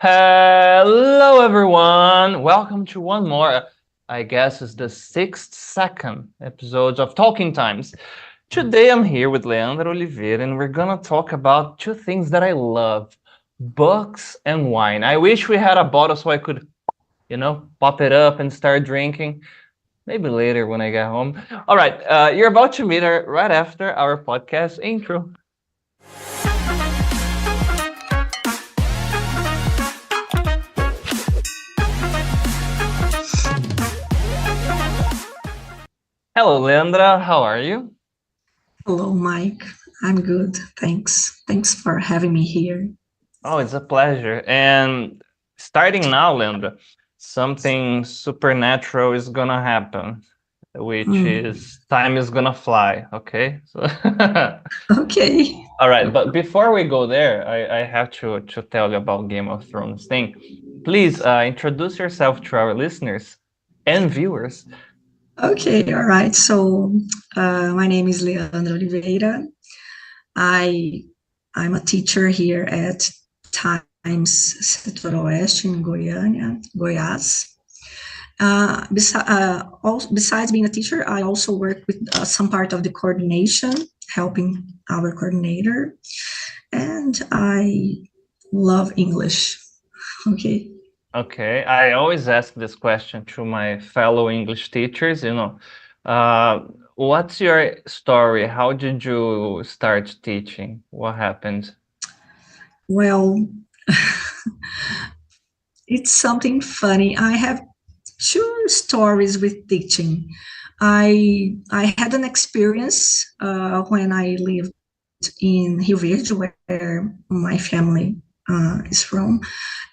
Hello, everyone. Welcome to one more, I guess, is the second episode of Talking Times. Today, I'm here with Leandra Oliveira, and we're gonna talk about two things that I love: books and wine. I wish we had a bottle so I could, pop it up and start drinking. Maybe later when I get home. All right, you're about to meet her right after our podcast intro. Hello, Leandra. How are you? Hello, Mike. I'm good. Thanks. Thanks for having me here. Oh, it's a pleasure. And starting now, Leandra, something supernatural is gonna happen, which is time is gonna fly. Okay. So Okay. all right, but before we go there, I have to tell you about Game of Thrones thing. Please introduce yourself to our listeners and viewers. Okay. All right. So, my name is Leandra Oliveira. I'm a teacher here at Times Centro-Oeste in Goiânia, Goiás. Besides being a teacher, I also work with some part of the coordination, helping our coordinator, and I love English. Okay. Okay, I always ask this question to my fellow English teachers, what's your story? How did you start teaching? What happened? Well, it's something funny. I have two stories with teaching. I had an experience when I lived in Rio Verde, where my family is from,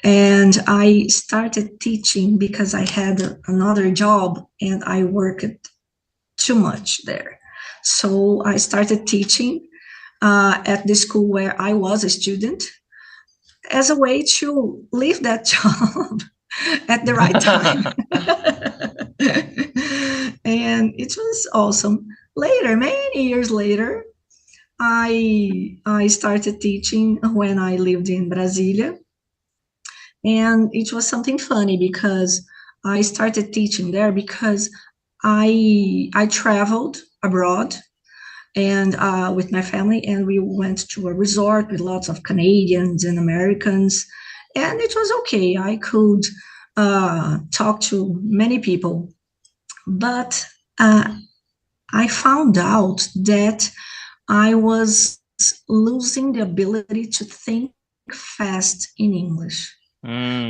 and I started teaching because I had another job and I worked too much there. So I started teaching at the school where I was a student as a way to leave that job at the right time. And it was awesome. Later, many years later, I started teaching when I lived in Brasilia. And it was something funny because I started teaching there because I traveled abroad and with my family, and we went to a resort with lots of Canadians and Americans, and it was okay. I could talk to many people, but I found out that I was losing the ability to think fast in English.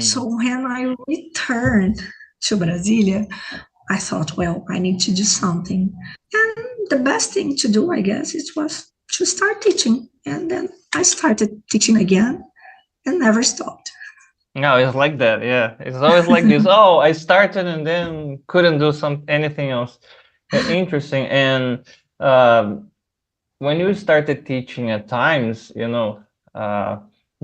So when I returned to Brasilia, I thought, well, I need to do something. And the best thing to do, I guess, it was to start teaching. And then I started teaching again and never stopped. No, it's like that. Yeah, it's always like this. Oh, I started and then couldn't do anything else. Interesting. And when you started teaching at times,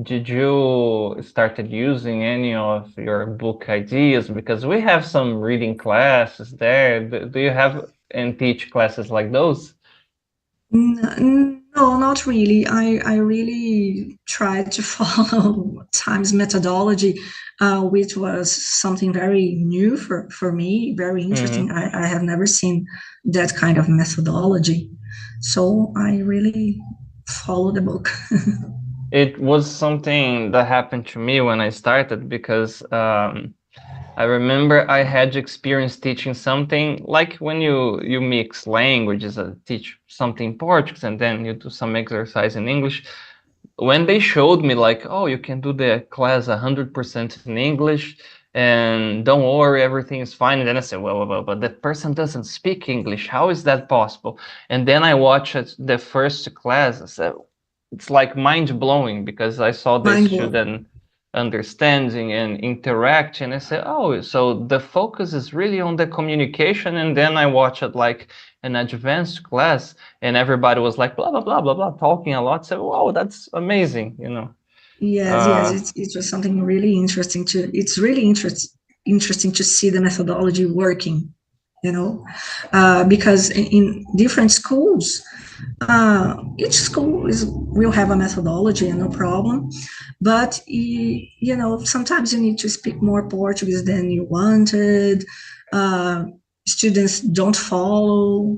did you started using any of your book ideas? Because we have some reading classes there. Do you have and teach classes like those? No, not really. I really tried to follow Times methodology, which was something very new for me, very interesting. I have never seen that kind of methodology. So I really followed the book. It was something that happened to me when I started because I remember I had experience teaching something like when you mix languages, teach something Portuguese and then you do some exercise in English. When they showed me like, oh, you can do the class 100% in English and don't worry, everything is fine. And then I said, well, but that person doesn't speak English. How is that possible? And then I watched the first class. I said, it's like mind-blowing because I saw the student understanding and interacting. I said, oh, so the focus is really on the communication. And then I watched it like an advanced class and everybody was like, blah, blah, blah, blah, blah, talking a lot. So, wow, that's amazing, Yes, it was something really interesting it's really interesting to see the methodology working. because in different schools, each school will have a methodology and no problem, but sometimes you need to speak more Portuguese than you wanted. Students don't follow,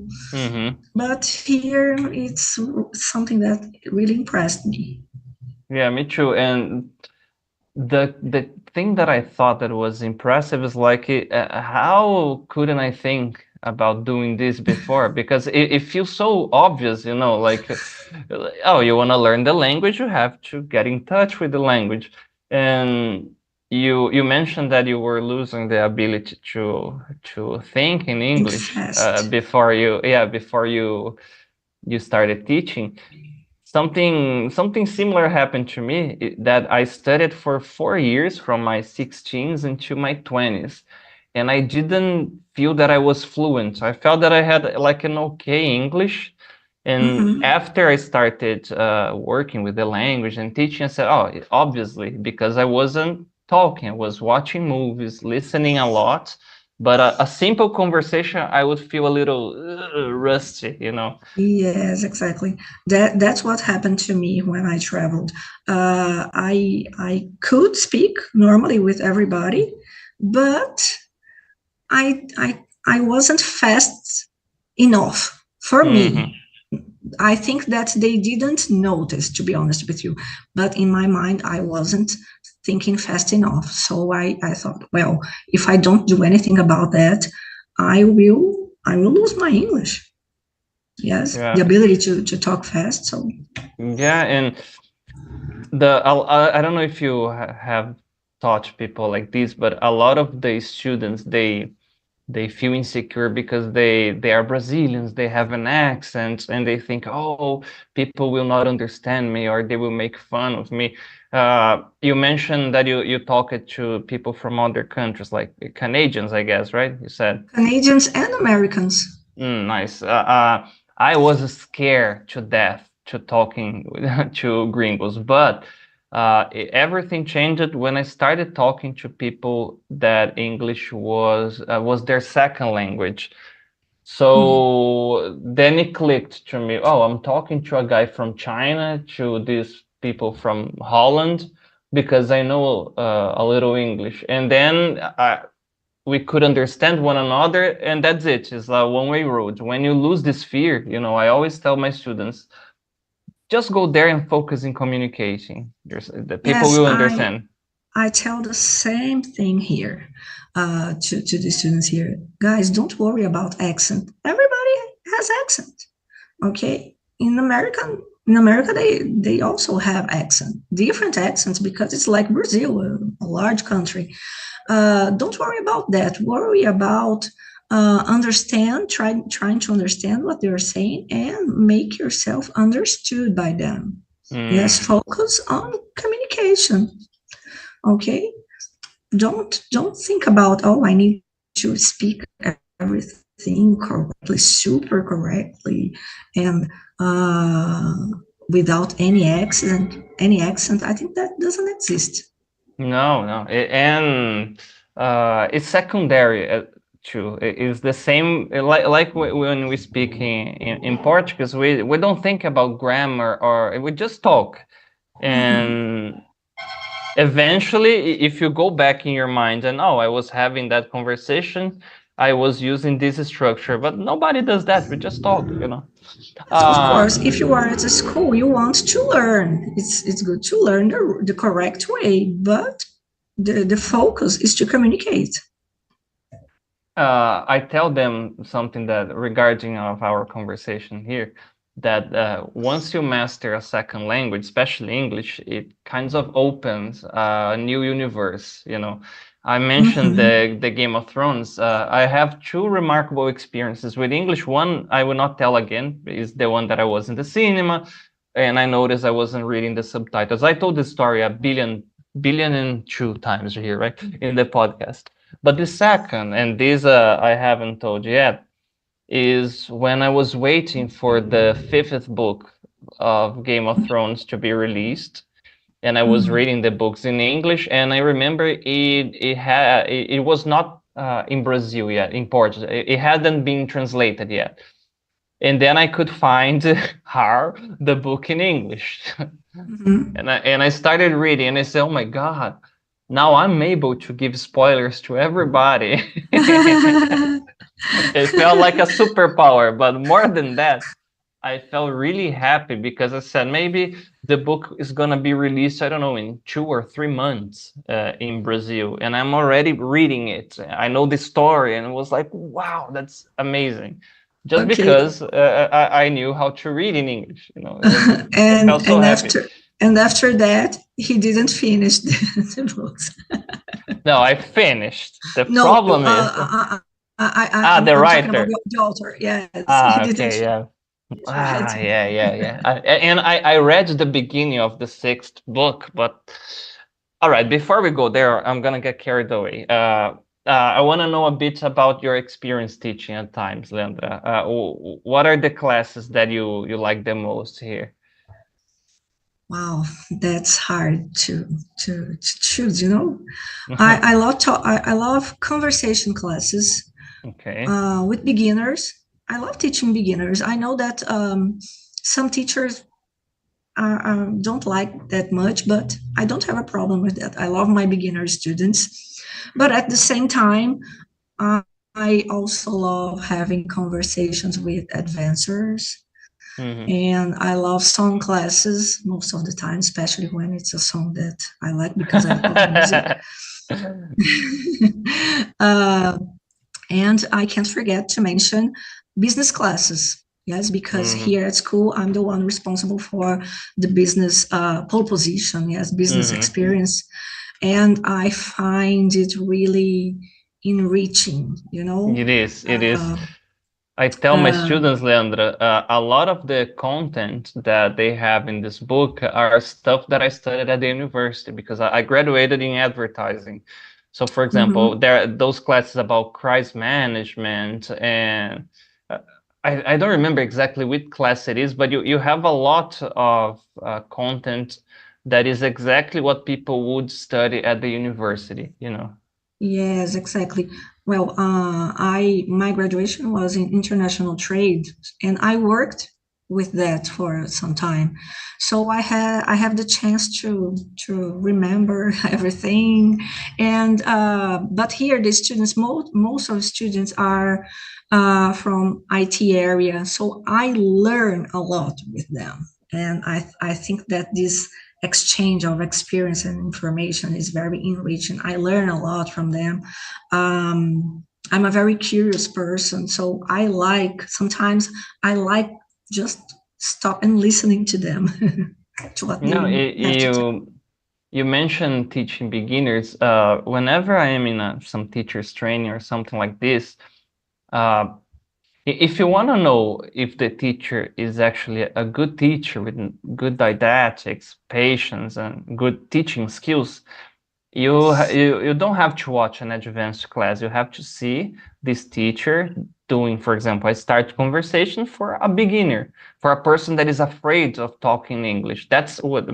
but here it's something that really impressed me. Yeah, me too. And the thing that I thought that was impressive is like, how couldn't I think about doing this before? Because it feels so obvious, like, oh, you want to learn the language, you have to get in touch with the language. And you mentioned that you were losing the ability to think in English before you started teaching. Something similar happened to me, that I studied for 4 years from my 16s into my 20s, and I didn't feel that I was fluent. I felt that I had like an okay English. And after I started working with the language and teaching, I said, oh, obviously, because I wasn't talking, I was watching movies, listening a lot. But a simple conversation, I would feel a little rusty, Yes, exactly. That's what happened to me when I traveled. I could speak normally with everybody, but I wasn't fast enough for me. I think that they didn't notice, to be honest with you, but in my mind, I wasn't thinking fast enough. So I thought, well, if I don't do anything about that, I will lose my English. Yes, the ability to talk fast. So yeah, and I don't know if you have taught people like this, but a lot of the students, they feel insecure because they are Brazilians, they have an accent, and they think, oh, people will not understand me, or they will make fun of me. You mentioned that you talked to people from other countries, like Canadians, I guess, right? You said Canadians and Americans. Nice. I was scared to death to talking to gringos, but everything changed when I started talking to people that English was their second language. So then it clicked to me. Oh, I'm talking to a guy from China, to these people from Holland, because I know a little English, and then we could understand one another, and that's it. It's a one-way road. When you lose this fear, I always tell my students, just go there and focus in communicating. The people will understand. I tell the same thing here to the students here. Guys, don't worry about accent. Everybody has accent, okay? In America, they also have accent, different accents, because it's like Brazil, a large country. Don't worry about that. Worry about trying to understand what they're saying and make yourself understood by them. Yes, focus on communication. Okay, don't think about, oh, I need to speak everything correctly, super correctly, and without any accent. I think that doesn't exist. No, and it's secondary too. It's the same, like when we speak in Portuguese, we don't think about grammar, or we just talk. And eventually, if you go back in your mind and, oh, I was having that conversation, I was using this structure, but nobody does that. We just talk, Of course, if you are at a school, you want to learn. It's good to learn the correct way, but the focus is to communicate. I tell them something that regarding of our conversation here, that once you master a second language, especially English, it kind of opens a new universe. I mentioned the Game of Thrones. I have two remarkable experiences with English. One I will not tell again, is the one that I was in the cinema, and I noticed I wasn't reading the subtitles. I told this story a billion and two times here, right, in the podcast. But the second, and this I haven't told you yet, is when I was waiting for the fifth book of Game of Thrones to be released, and I was reading the books in English, and I remember it was not in Brazil yet, in Portuguese. It hadn't been translated yet. And then I could find the book in English. Mhm. And I started reading, and I said, "Oh my God, now I'm able to give spoilers to everybody." It felt like a superpower, but more than that, I felt really happy because I said maybe the book is gonna be released, I don't know, in 2 or 3 months in Brazil, and I'm already reading it. I know the story, and it was like, wow, that's amazing. Just Okay. because I knew how to read in English, it was, I and felt so and happy. after that, he didn't finish the books. No, I finished. The No, problem is, the I'm talking about writer. the author. Yes, he didn't Okay, yeah. finish, right? Yeah. And I read the beginning of the sixth book, but all right, before we go there, I'm gonna get carried away. I want to know a bit about your experience teaching at times, Leandra. What are the classes that you like the most here? Wow, that's hard to choose. I love conversation classes Okay. with beginners. I love teaching beginners. I know that some teachers don't like that much, but I don't have a problem with that. I love my beginner students, but at the same time, uh, I also love having conversations with advancers, Hmm. and I love song classes most of the time, especially when it's a song that I like because I love music. uh, and I can't forget to mention business classes. Yes, because Hmm. here at school, I'm the one responsible for the business pole position, yes, business Hmm. experience. And I find it really enriching, It is. Uh, I tell my uh, students, Leandra, a lot of the content that they have in this book are stuff that I studied at the university because I graduated in advertising. So, for example, mhm. there are those classes about crisis management, and uh, I don't remember exactly which class it is, but you have a lot of content that is exactly what people would study at the university. Yes, exactly. Well, I my graduation was in international trade, and I worked with that for some time. So I have the chance to remember everything. And but here the students, most of the students are from IT area, so I learn a lot with them, and I think that this exchange of experience and information is very enriching. I learn a lot from them. I'm a very curious person, so sometimes I like just stop and listening to them, to what No, they have to tell. you mentioned teaching beginners. Whenever I am in some teacher's training or something like this, uh, if you want to know if the teacher is actually a good teacher with good didactics, patience, and good teaching skills, you don't have to watch an advanced class. You have to see this teacher doing, for example, a start conversation for a beginner, for a person that is afraid of talking English. That's what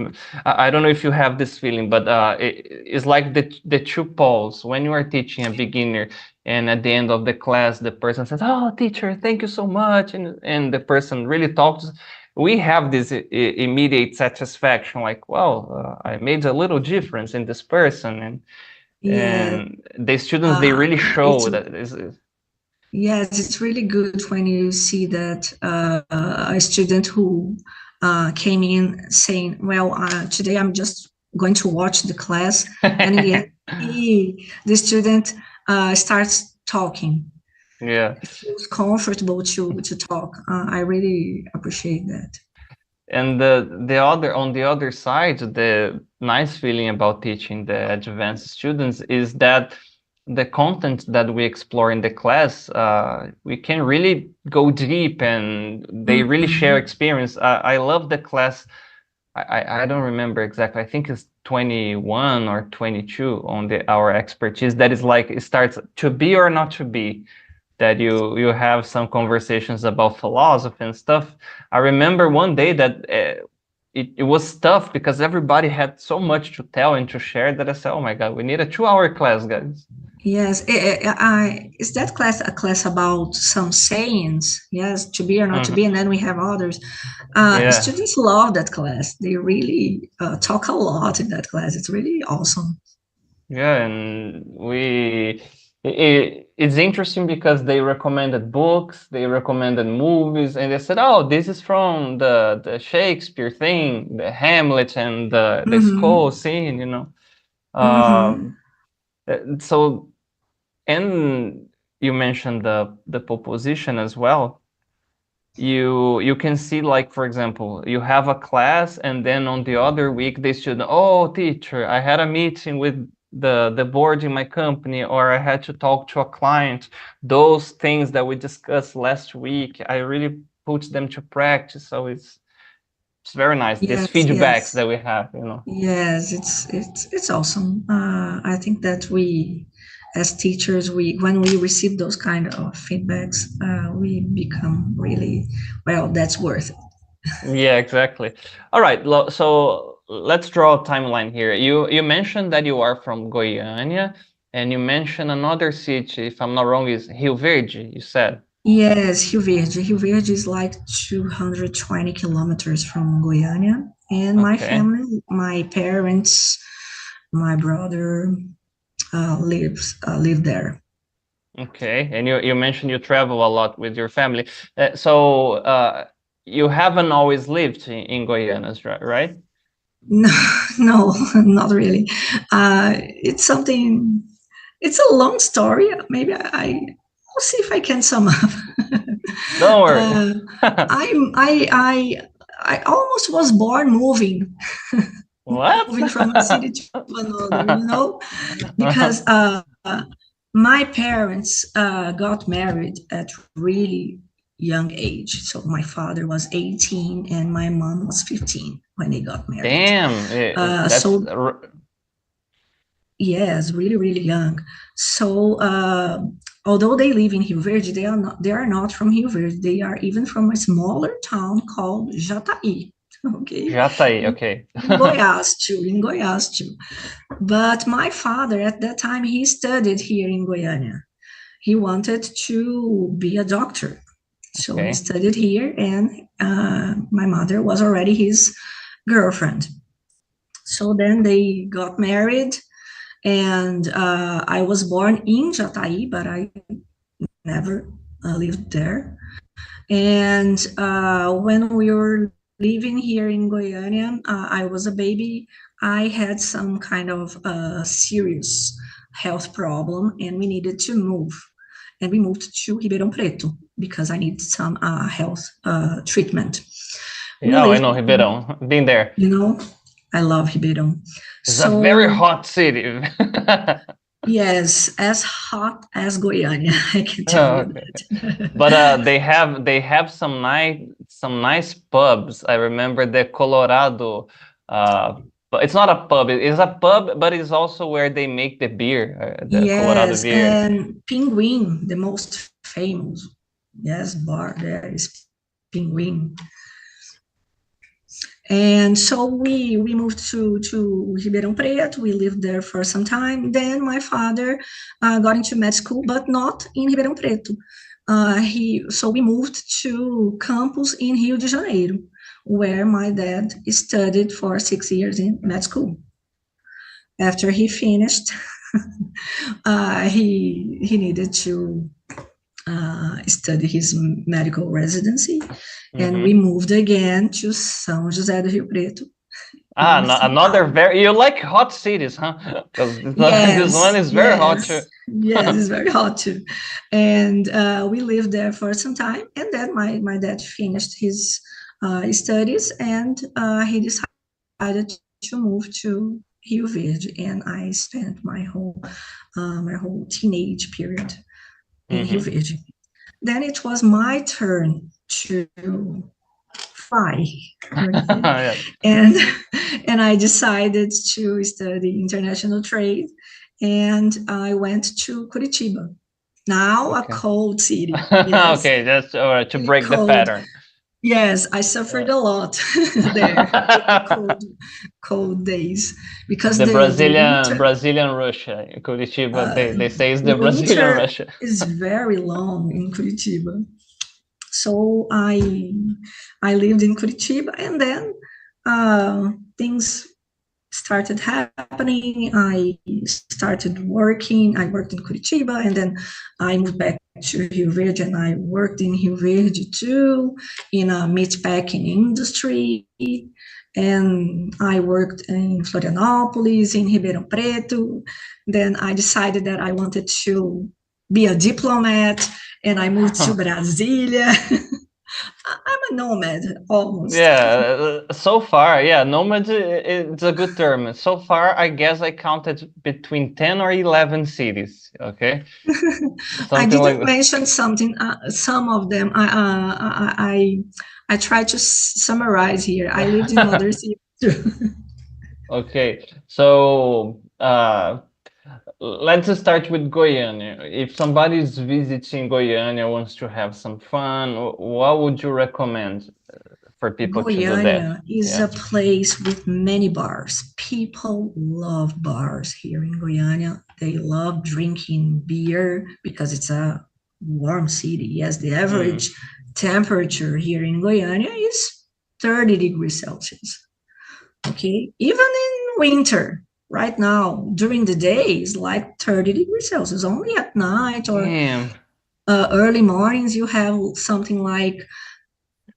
I don't know if you have this feeling, but it's like the two poles when you are teaching a beginner. And at the end of the class, the person says, "Oh, teacher, thank you so much," and the person really talks. We have this immediate satisfaction, like, well, I made a little difference in this person, Yeah, and the students, they uh, really it's show that yes, it's really good when you see that a student who came in saying, "Well, today I'm just going to watch the class," and in the end, the student starts talking. yeah. It feels comfortable to talk. I really appreciate that. And the other on the other side, the nice feeling about teaching the advanced students is that the content that we explore in the class, we can really go deep, and they really share Mhm. experience. I love the class. I don't remember exactly. I think it's 21 or 22 on our expertise. That is like it starts to be or not to be. That you have some conversations about philosophy and stuff. I remember one day that it was tough because everybody had so much to tell and to share that I said, "Oh my God, we need a 2-hour class, guys." Yes, is that class a class about some sayings? Yes, to be or not to be, and then we have others. Yeah. Students love that class. They really talk a lot in that class. It's really awesome. Yeah, and it's interesting because they recommended books, they recommended movies, and they said, "Oh, this is from the Shakespeare thing, the Hamlet and the Mm-hmm. skull scene," you know. Mm-hmm. Um, so, and you mentioned the proposition as well. You can see, like, for example, you have a class, and then on the other week they should, oh, teacher, I had a meeting with the board in my company, or I had to talk to a client. Those things that we discussed last week, I really put them to practice. So it's very nice, these Yes, feedbacks yes. that we have, you know. Yes, it's awesome. I think that we, as teachers, we when we receive those kind of feedbacks, we become really well. That's worth it. Yeah, exactly. All right, so let's draw a timeline here. You mentioned that you are from Goiânia, and you mentioned another city, if I'm not wrong, is Rio Verde, you said. Yes, Rio Verde. Rio Verde is like 220 kilometers from Goiânia, and my Okay. family, my parents, my brother, live there. Okay, and you mentioned you travel a lot with your family. So you haven't always lived in Goiânia, right? No, no, not really. It's something. It's a long story. Maybe will see if I can sum up. Don't worry. uh, I almost was born moving, What? moving from one city to another. Because my parents got married at really young age. So my father was 18 and my mom was 15 when they got married. Damn, that's So yes, really, really young. So although they live in Rio Verde, they are not from Rio Verde. They are even from a smaller town called Jataí. Okay, já tá aí, in, okay. in Goiás too. But my father at that time he studied here in Goiânia. He wanted to be a doctor, so he Okay. studied here, and my mother was already his girlfriend. So then they got married, and I was born in Jataí, but I never lived there. And when we were living here in Goiânia, I was a baby. I had some kind of serious health problem, and we needed to move. And we moved to Ribeirão Preto because I needed some health treatment. We Yeah, I lived, know Ribeirão. Been there. I love Ribeirão. It's a very So hot city. yes, as hot as Goiânia, I can tell you Okay. that. But they have some nice pubs. I remember the Colorado. But it's not a pub. It is a pub, but it's also where they make the beer, the Colorado Yes, beer. and Pinguim, the most famous, yes, bar there is Pinguim. And so we moved to Ribeirão Preto. We lived there for some time. Then my father got into med school, but not in Ribeirão Preto. So we moved to campus in Rio de Janeiro, where my dad studied for 6 years in med school. After he finished, he needed to study his medical residency, and we moved again to São José do Rio Preto. Another very, you like hot cities, huh? Because this one is very hot too. Yes, it's very hot too. And we lived there for some time, and then my dad finished his studies, and he decided to move to Rio Verde, and I spent my whole teenage period in Rio Verde. Then it was my turn to fly, Yeah. and I decided to study international trade, and I went to Curitiba. Now a cold city. Yes, Okay, just to really break the cold. pattern. Yes, I suffered a lot there with the cold days because The the Brazilian winter Brazilian Russia. In Curitiba, uh, they say it's the Brazilian winter Russia. is very long in Curitiba. So I lived in Curitiba, and then things started happening. I started working. I worked in Curitiba, and then I moved back to Rio Verde, and I worked in Rio Verde too, in a meat packing industry. And I worked in Florianópolis, in Ribeirão Preto. Then I decided that I wanted to be a diplomat, and I moved to Brasilia. I'm a nomad almost. Yeah, so far, yeah, nomad it's a good term. So far, I guess I counted between 10 or 11 cities, okay? I Something like didn't that. mention something. Some of them I try to summarize here. I lived in other cities too. Okay, so let's start with Goiânia. If somebody is visiting Goiânia, wants to have some fun, what would you recommend for people to do that? Goiânia is Yeah. a place with many bars. People love bars here in Goiânia. They love drinking beer because it's a warm city. Yes, the average temperature here in Goiânia is 30 degrees Celsius. Okay, even in winter, right now, during the day, is like 30 degrees Celsius. Only at night or Damn. early mornings, you have something like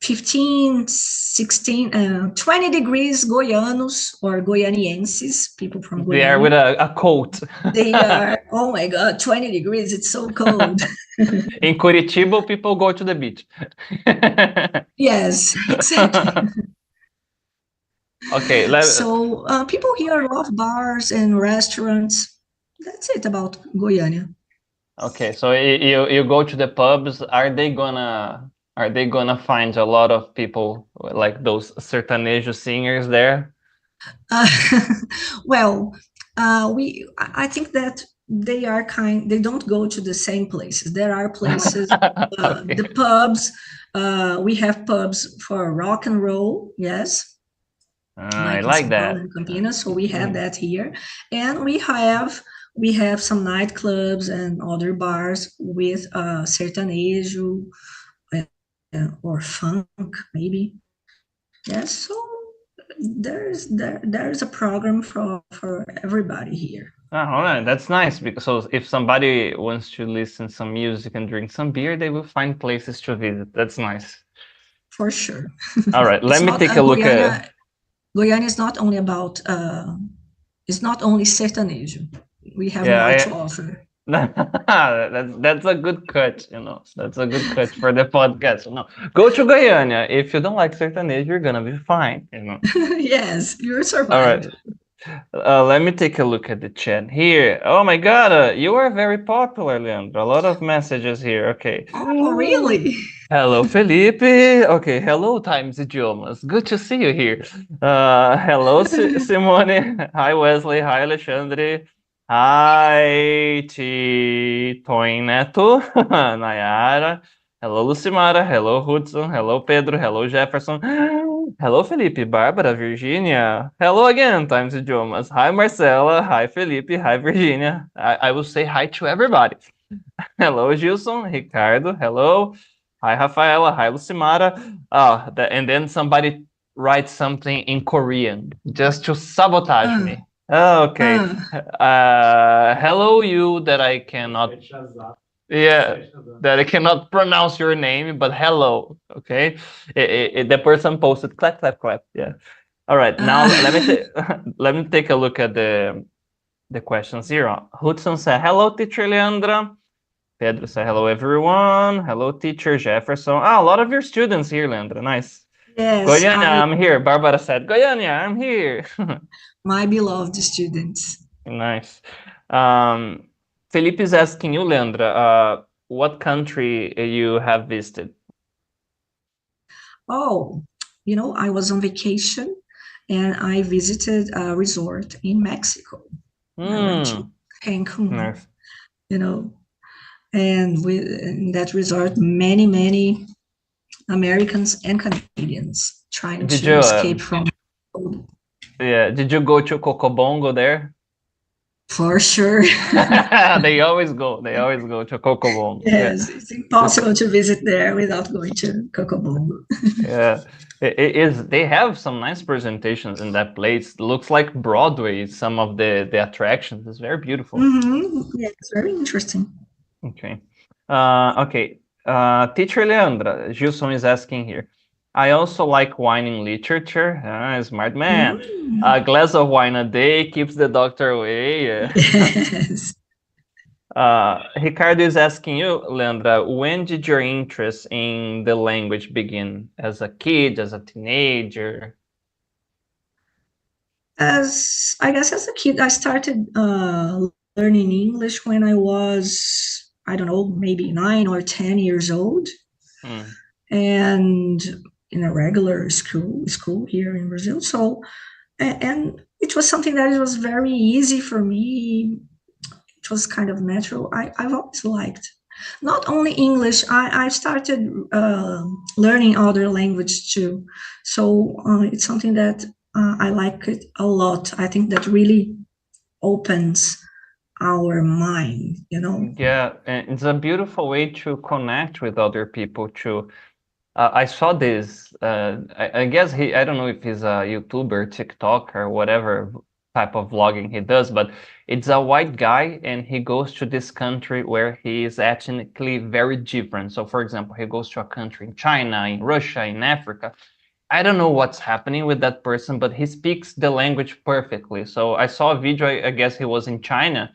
15, 16, 20 degrees Goianos or Goianienses, people from They are with Goiânia. a coat. They are, oh my God, 20 degrees, it's so cold. In Curitiba, people go to the beach. Yes, exactly. Okay, So people here love bars and restaurants. That's it about Goiânia. okay, so you go to the pubs. Are they gonna find a lot of people like those sertanejo singers there? Uh, well, I think that they don't go to the same places. There are places, Okay. the pubs, we have pubs for rock and roll, yes, I like in like São Paulo that. and Campinas. So we have Mm. that here, and we have some nightclubs and other bars with sertanejo or funk, maybe. Yes, so there's a program for everybody here. Oh, all right, that's nice because so if somebody wants to listen some music and drink some beer, they will find places to visit. That's nice. For sure. All right, let It's me not take a look at. Goiânia is not only about it's not only sertanejo. We have more to Yeah, offer. that's a good cut, you know. That's a good cut for the podcast. No, go to Goiânia. If you don't like sertanejo, you're gonna be fine, you know. Yes, you All survived. right. Let me take a look at the chat here. Oh my God, you are very popular, Leandro. A lot of messages here. Okay. Oh, really? Hello, Felipe. Okay, hello, Times Idiomas. Good to see you here. Hello, Simone. Hi, Wesley. Hi, Alexandre. Hi, Toin Neto. Nayara. Hello, Lucimara. Hello, Hudson. Hello, Pedro. Hello, Jefferson. Hello, Felipe. Bárbara. Virginia. Hello again, Times Idiomas. Hi, Marcela. Hi, Felipe. Hi, Virginia. I will say hi to everybody. Hello, Gilson. Ricardo. Hello. Hi, Rafaela. Hi, Lucimara. And then somebody writes something in Korean just to sabotage Ah, me. Okay. ah. Hello, you that I cannot. Yeah, that I cannot pronounce your name, but hello. Okay. The person posted clap, clap, clap. Yeah. All right. Now let me take a look at the questions here. Hudson said, "Hello, teacher Leandra." Pedro said, hello, everyone. Hello, teacher Jefferson. A lot of your students here, Leandra. Nice. Yes, Goiânia, I'm here. Barbara said, Goiânia, I'm here. my beloved students. Nice. Felipe is asking you, Leandra, what country you have visited? Oh, I was on vacation and I visited a resort in Mexico. I went to Cancun, Nice. and in that resort, many Americans and Canadians trying Did to you, escape from. yeah, did you go to Cocobongo there? For sure. They always go to Cocobongo. Yeah. Yes, it's impossible to visit there without going to Cocobongo. Yeah, it is. They have some nice presentations in that place. Looks like Broadway. Some of the attractions. It's very beautiful. Yeah, it's very interesting. Okay. Okay. Teacher Leandra, Gilson is asking here. I also like wine in literature. Smart man. A glass of wine a day keeps the doctor away. Yeah. Yes. Ricardo is asking you, Leandra, when did your interest in the language begin? As a kid, as a teenager? As a kid, I started learning English when I was, I don't know, maybe 9 or 10 years old, and in a regular school here in Brazil. So, and it was something that it was very easy for me. It was kind of natural. I've always liked not only English. I started learning other language too. So it's something that I like it a lot. I think that really opens our mind, you know. Yeah, and it's a beautiful way to connect with other people too. I saw this. I guess I don't know if he's a YouTuber, TikTok, or whatever type of vlogging he does, but it's a white guy and he goes to this country where he is ethnically very different. So, for example, he goes to a country in China, in Russia, in Africa. I don't know what's happening with that person, but he speaks the language perfectly. So I saw a video, I guess he was in China,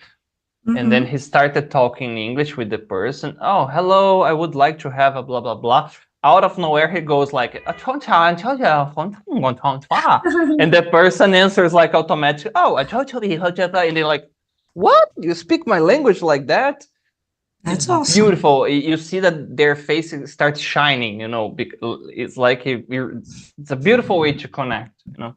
and then he started talking English with the person. Oh, hello, I would like to have a blah, blah, blah. Out of nowhere, he goes like, and the person answers like automatically, oh, and they're like, what? You speak my language like that? That's It's awesome. beautiful. You see that their faces start shining, you know, it's like it's a beautiful way to connect, you know.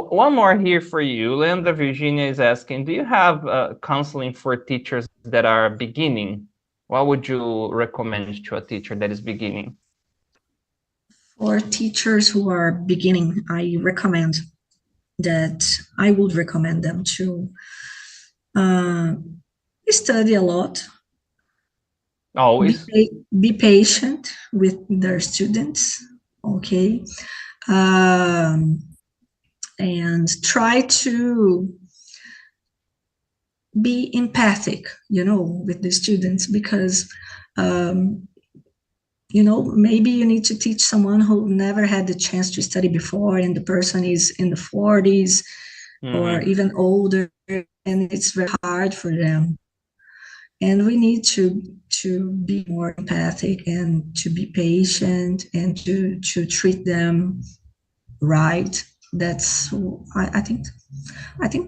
One more here for you. Leandra Virginia is asking, do you have counseling for teachers that are beginning? What would you recommend to a teacher that is beginning? For teachers who are beginning, I would recommend them to study a lot. Always. Be patient with their students, okay? And try to be empathic, you know, with the students, because you know, maybe you need to teach someone who never had the chance to study before, and the person is in the 40s or even older, and it's very hard for them. And we need to be more empathic and to be patient and to treat them right. That's I think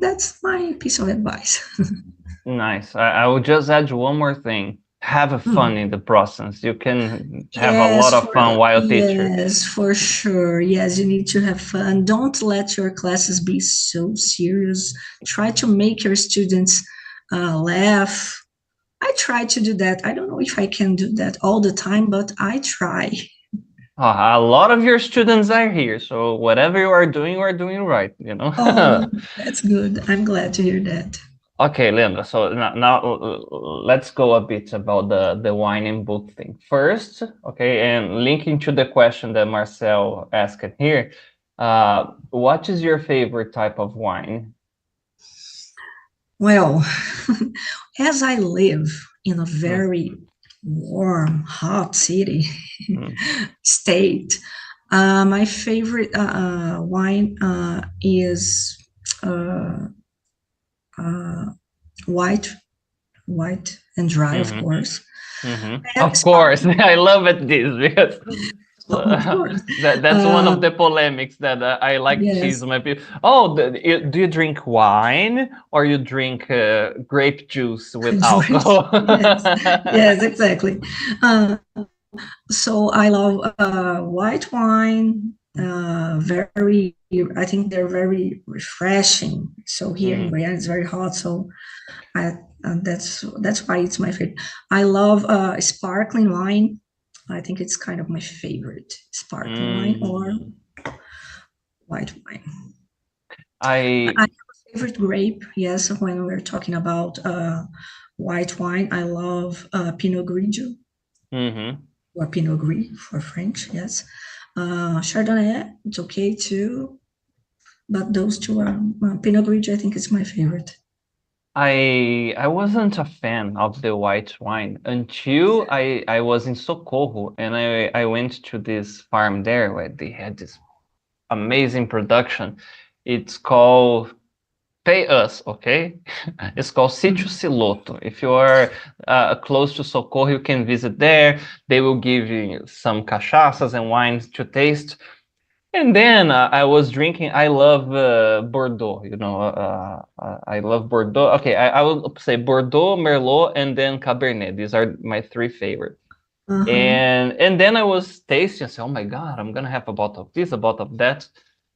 that's my piece of advice. Nice. I will just add one more thing. Have fun in the process. You can have a lot of fun while teaching. Yes, for sure. Yes, you need to have fun. Don't let your classes be so serious. Try to make your students laugh. I try to do that. I don't know if I can do that all the time, but I try. A lot of your students are here, so whatever you are doing right, you know. Oh, that's good. I'm glad to hear that. Okay, Leandra, so now let's go a bit about the wine and book thing. First, okay, and linking to the question that Marcel asked here, what is your favorite type of wine? Well, as I live in a very warm, hot state, my favorite wine is white and dry, of course. Of course, I love it this because that's one of the polemics that I like to tease my people. Oh, do you drink wine or you drink grape juice with alcohol? Yes, exactly. So I love white wine. I think they're very refreshing. So here in Brianna, it's very hot, so that's why it's my favorite. I love sparkling wine. I think it's kind of my favorite sparkling wine or white wine. I have a favorite grape. Yes, when we're talking about white wine, I love Pinot Grigio or Pinot Gris for French. Yes, Chardonnay. It's okay too, but those two are Pinot Grigio. I think is my favorite. I wasn't a fan of the white wine until I was in Socorro and I went to this farm there where they had this amazing production. It's called Pay Us, okay? It's called Sítio Siloto. If you are close to Socorro, you can visit there. They will give you some cachaças and wines to taste. And then I was drinking. I love Bordeaux. I love Bordeaux. Okay, I would say Bordeaux, Merlot, and then Cabernet. These are my three favorites. And then I was tasting. I said, "Oh my God, I'm gonna have a bottle of this, a bottle of that."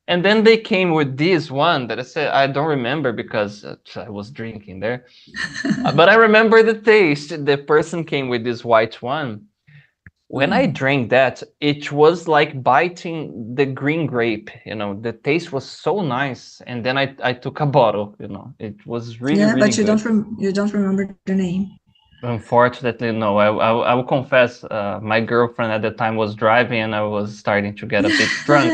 And then they came with this one that I said I don't remember because I was drinking there. But I remember the taste. The person came with this white one. When I drank that, it was like biting the green grape. The taste was so nice. And then I took a bottle. It was really, really but you good. you don't remember the name. Unfortunately, no. I will confess, my girlfriend at the time was driving and I was starting to get a bit drunk.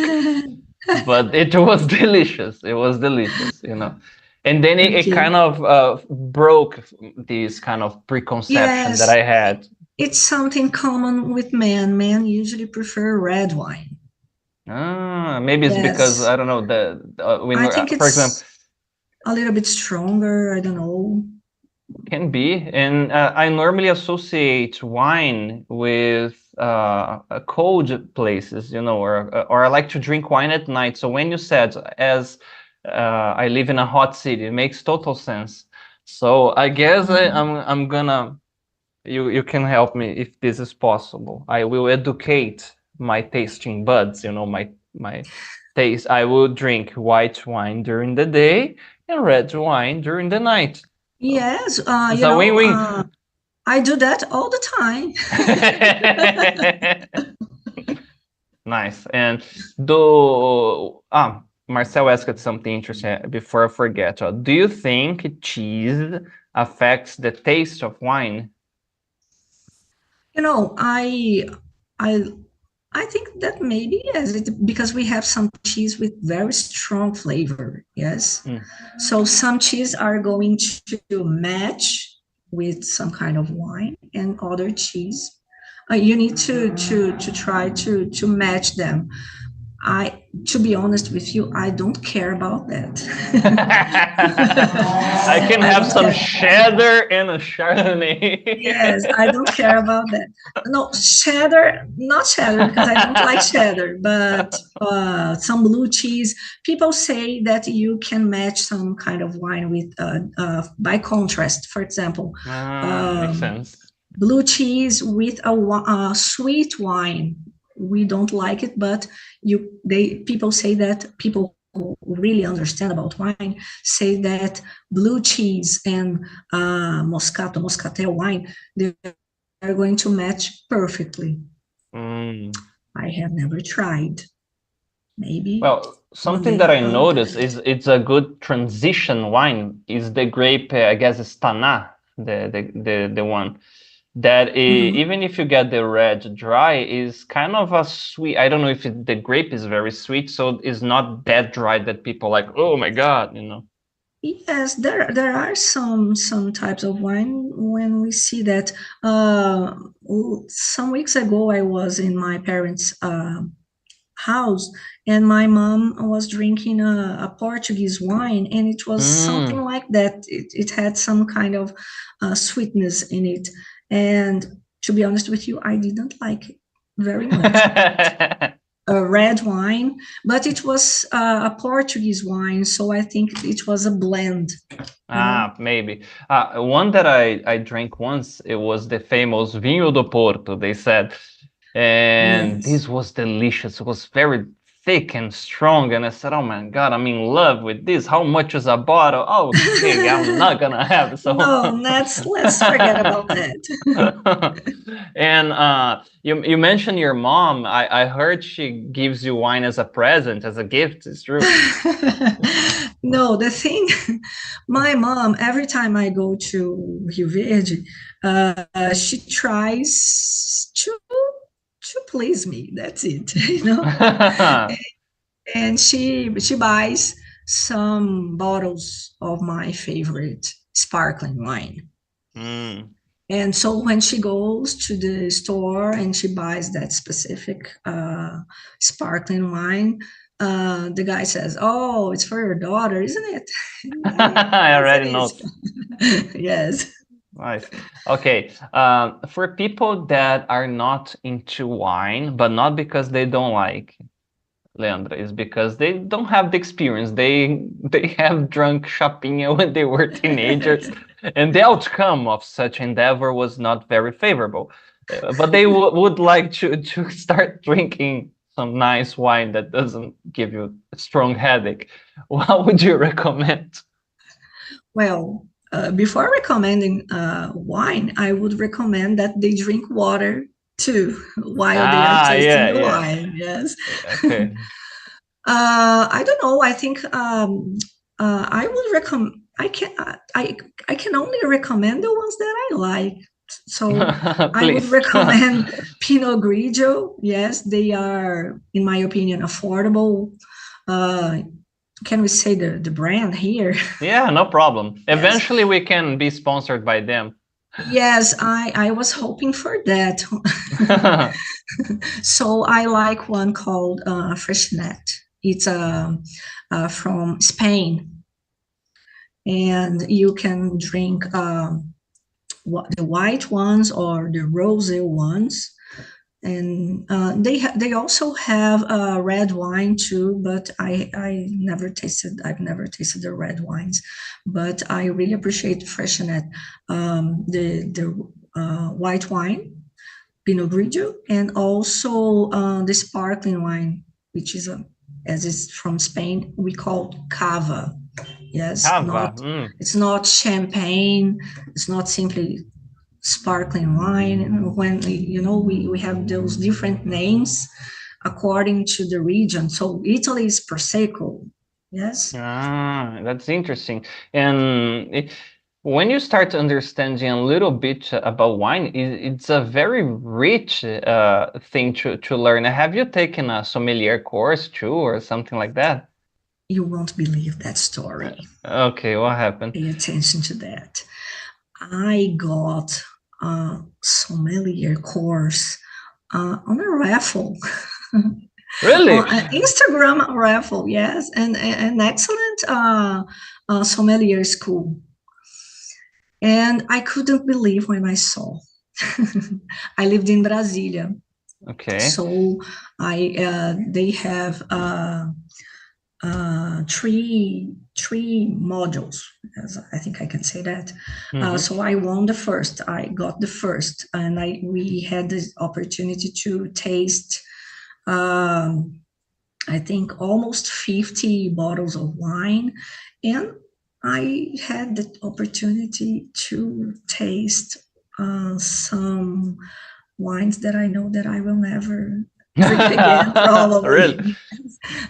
But it was delicious. It was delicious. And then it kind of broke this kind of preconception that I had. It's something common with men. Men usually prefer red wine. Maybe it's because I don't know I think it's, for example, a little bit stronger. I don't know. Can be, and I normally associate wine with cold places, or I like to drink wine at night. So when you said as I live in a hot city, it makes total sense. So I guess I'm gonna. You can help me if this is possible. I will educate my tasting buds. My taste. I will drink white wine during the day and red wine during the night. Yes, I do that all the time. Nice. And Marcel asked something interesting before I forget. Do you think cheese affects the taste of wine? I think that maybe yes, because we have some cheese with very strong flavor. Yes, so some cheese are going to match with some kind of wine, and other cheese you need to try to match them. To be honest with you, I don't care about that. I can have some cheddar and a Chardonnay. Yes, I don't care about that. No, cheddar, not cheddar, because I don't like cheddar, but some blue cheese. People say that you can match some kind of wine with, by contrast, for example. Makes sense. Blue cheese with a sweet wine. We don't like it, but people say that people who really understand about wine say that blue cheese and moscatel wine, they are going to match perfectly. I have never tried. Maybe. Well, something that I noticed is it's a good transition wine. Is the grape, I guess, it's Tannat, the one. That even if you get the red dry, is kind of a sweet. I don't know if the grape is very sweet, so it's not that dry that people like, oh my God, Yes, there are some types of wine when we see that. Some weeks ago, I was in my parents' house, and my mom was drinking a Portuguese wine, and it was something like that. It had some kind of sweetness in it. And to be honest with you, I didn't like it very much. A red wine, but it was a Portuguese wine, so I think it was a blend. Maybe. One that I drank once, it was the famous vinho do Porto, they said. And this was delicious. It was very thick and strong, and I said, "Oh my God, I'm in love with this. How much is a bottle? Oh, okay, I'm not gonna have it." So No, let's forget about that. and you mentioned your mom. I heard she gives you wine as a present, as a gift. It's true. No, the thing, my mom, every time I go to Rio Verde, she tries to please me. That's it, you know. And she buys some bottles of my favorite sparkling wine. Mm. And so when she goes to the store and she buys that specific sparkling wine, the guy says, "Oh, it's for your daughter, isn't it?" I Yes, it already know. is. Yes. Nice. Okay. For people that are not into wine, but not because they don't like, Leandra, is because they don't have the experience. They have drunk chapinha when they were teenagers, and the outcome of such endeavor was not very favorable. But they would like to start drinking some nice wine that doesn't give you a strong headache. What would you recommend? Well, before recommending wine, I would recommend that they drink water too while they are tasting Yeah, the yeah. wine. Yes. Okay. I don't know. I think I would recommend. I can only recommend the ones that I like. So I would Please. recommend Pinot Grigio. Yes, they are, in my opinion, affordable. Can we say the brand here? Yeah, no problem. Yes. Eventually we can be sponsored by them. Yes, I was hoping for that. So I like one called Freshnet. It's from Spain, and you can drink the white ones or the rosé ones, and they also have red wine too. But I've never tasted the red wines, but I really appreciate Freshnet, the white wine, Pinot Grigio, and also the sparkling wine, which is as it's from Spain, we call cava. Yes, Cava. it's not champagne. It's not simply sparkling wine. And when we have those different names according to the region. So Italy is prosecco. Yes. That's interesting. And when you start understanding a little bit about wine, it's a very rich thing to learn. Have you taken a sommelier course too, or something like that? You won't believe that story. Okay, what happened? Pay attention to that. I got a sommelier course on a raffle. Really? An Instagram raffle, yes, and an excellent sommelier school. And I couldn't believe when I saw. I lived in Brasilia. Okay. So they have three modules, as I think I can say that. So I won the first. I got the first, and we had the opportunity to taste, I think, almost 50 bottles of wine, and I had the opportunity to taste some wines that I know that I will never drink again, probably. Really?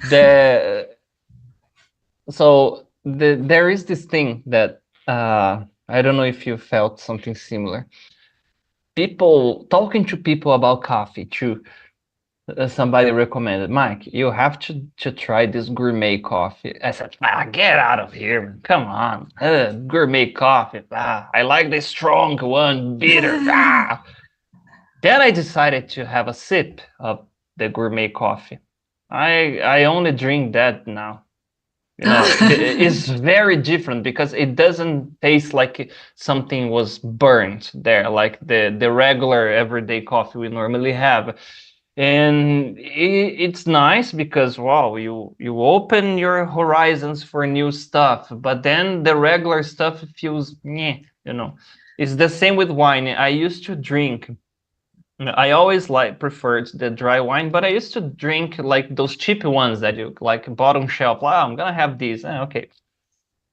There is this thing that I don't know if you felt something similar. Talking to people about coffee too. Somebody recommended, Maick, you have to try this gourmet coffee. I said, get out of here, come on, gourmet coffee. I like the strong one, bitter. Then I decided to have a sip of the gourmet coffee. I only drink that now. It's very different because it doesn't taste like something was burnt there, like the regular everyday coffee we normally have. And it's nice because, wow, you open your horizons for new stuff, but then the regular stuff feels, It's the same with wine. I used to drink I always preferred the dry wine, but I used to drink like those cheap ones that you like bottom shelf. Oh, I'm gonna have these. Okay.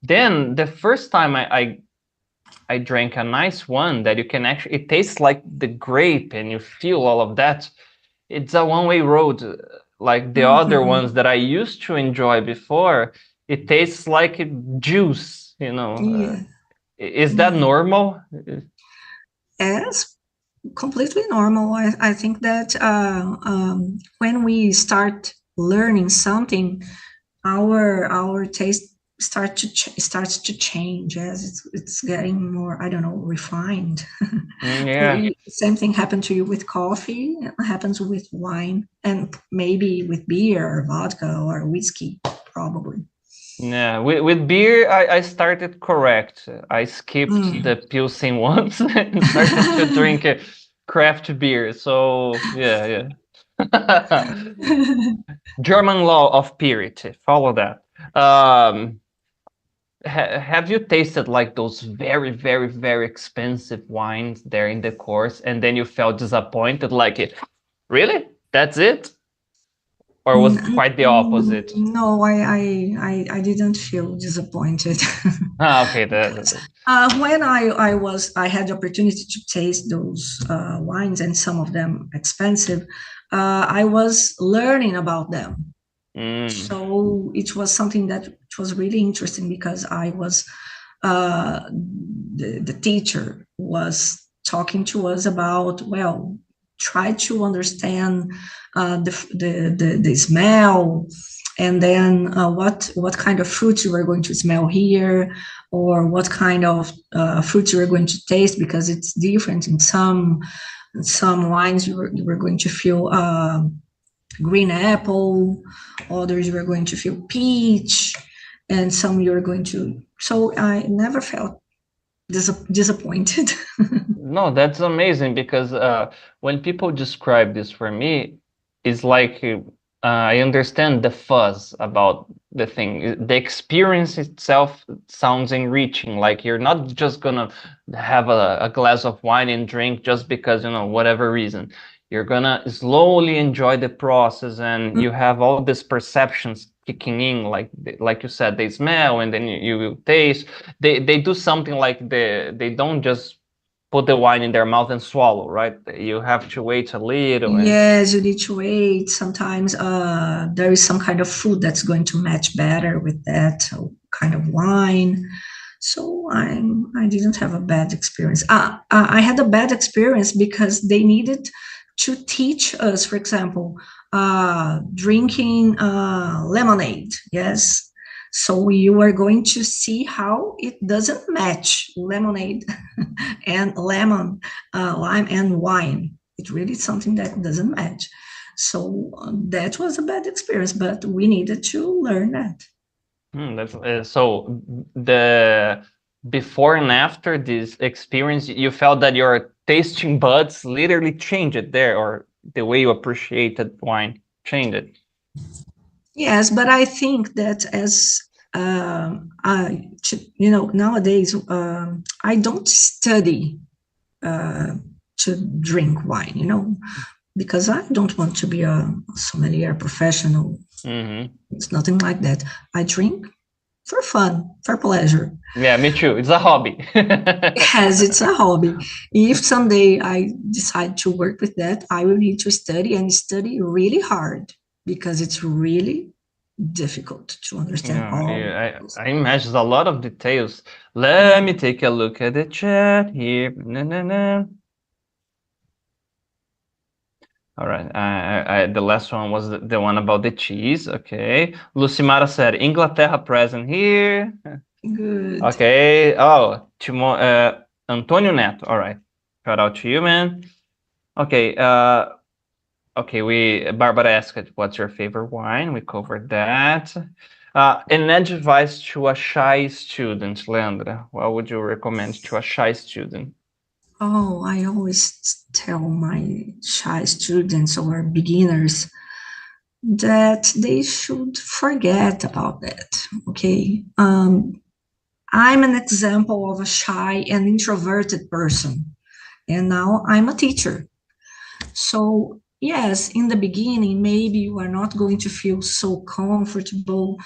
Then the first time I drank a nice one that you can actually, it tastes like the grape and you feel all of that. It's a one-way road. Like the other ones that I used to enjoy before, it tastes like juice, you know. Yeah. Is that normal? As completely normal. I think that when we start learning something, our taste starts to change as it's getting more, I don't know, refined. Yeah. Same thing happened to you with coffee. It happens with wine and maybe with beer or vodka or whiskey, probably. Yeah, with beer, I started correct. I skipped the Pilsen ones and started to drink craft beer. So yeah. German law of purity. Follow that. Have you tasted like those very, very, very expensive wines there in the course, and then you felt disappointed? Like it, really? That's it? Or was it quite the opposite? No, I didn't feel disappointed. Okay. Because when I had the opportunity to taste those wines, and some of them expensive, I was learning about them. So it was something that was really interesting because I was the teacher was talking to us about, well, try to understand the smell, and then what kind of fruits you are going to smell here, or what kind of fruits you are going to taste, because it's different in some wines. You were going to feel green apple, others you are going to feel peach, and some you're going to. So I never felt disappointed. No, that's amazing because when people describe this for me, it's like I understand the fuzz about the thing. The experience itself sounds enriching. Like you're not just gonna have a glass of wine and drink just because, you know, whatever reason. You're gonna slowly enjoy the process, and you have all these perceptions kicking in, like you said, they smell and then you taste. They do something like they don't just put the wine in their mouth and swallow, right? You have to wait a little. Yes, you need to wait. Sometimes there is some kind of food that's going to match better with that kind of wine. So I didn't have a bad experience. I had a bad experience because they needed to teach us, for example, drinking lemonade. Yes. So you are going to see how it doesn't match lemonade and lemon, lime and wine. It really is something that doesn't match. So that was a bad experience, but we needed to learn that. That's so the before and after this experience, you felt that your tasting buds literally changed there, or the way you appreciated wine changed. Yes, but I think that as nowadays I don't study to drink wine, because I don't want to be a sommelier professional. It's nothing like that. I drink for fun, for pleasure. Yeah, me too. It's a hobby. Yes, it's a hobby. If someday I decide to work with that, I will need to study, and study really hard, because it's really difficult to understand all. Yeah, I imagine a lot of details. Let me take a look at the chat here. All right. The last one was the one about the cheese. Okay. Lucimara said, Inglaterra present here. Good. Okay. Oh, Antonio Neto. All right. Shout out to you, man. Okay. Okay. Barbara asked, what's your favorite wine? We covered that. An advice to a shy student, Leandra. What would you recommend to a shy student? Oh, I always tell my shy students or beginners that they should forget about that. Okay. I'm an example of a shy and introverted person, and now I'm a teacher. So, yes, in the beginning, maybe you are not going to feel so comfortable.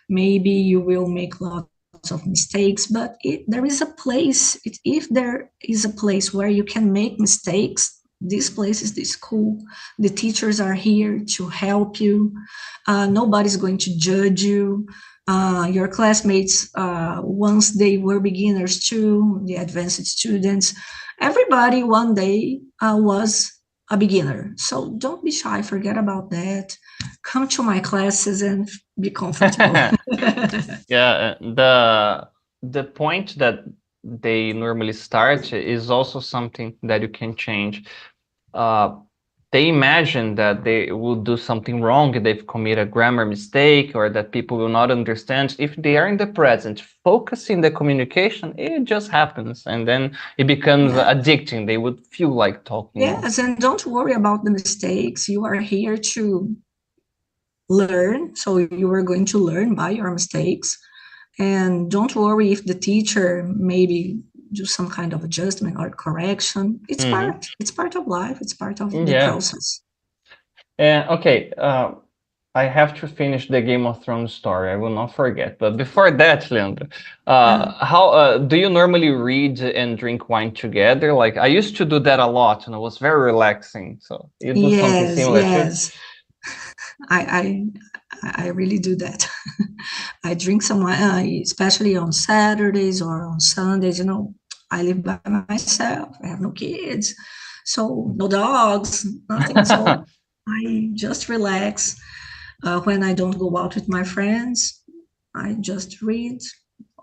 Maybe you will make lots of mistakes, but there is a place, if there is a place where you can make mistakes, this place is the school. The teachers are here to help you. Nobody's going to judge you. Your classmates, once they were beginners too, the advanced students, everybody one day was a beginner. So don't be shy, forget about that. Come to my classes and be comfortable. Yeah, the point that they normally start is also something that you can change. They imagine that they will do something wrong, they've committed a grammar mistake, or that people will not understand. If they are in the present, focusing the communication, it just happens, and then it becomes addicting. They would feel like talking. Yes, and don't worry about the mistakes. You are here to learn, so you are going to learn by your mistakes. And don't worry if the teacher maybe do some kind of adjustment or correction. It's part of life. It's part of the process. Okay, I have to finish the Game of Thrones story. I will not forget. But before that, Leandra, how do you normally read and drink wine together? Like I used to do that a lot, and it was very relaxing. So you do something similar too? I really do that. I drink some wine, especially on Saturdays or on Sundays. You know, I live by myself. I have no kids, so no dogs, nothing. So I just relax. When I don't go out with my friends, I just read.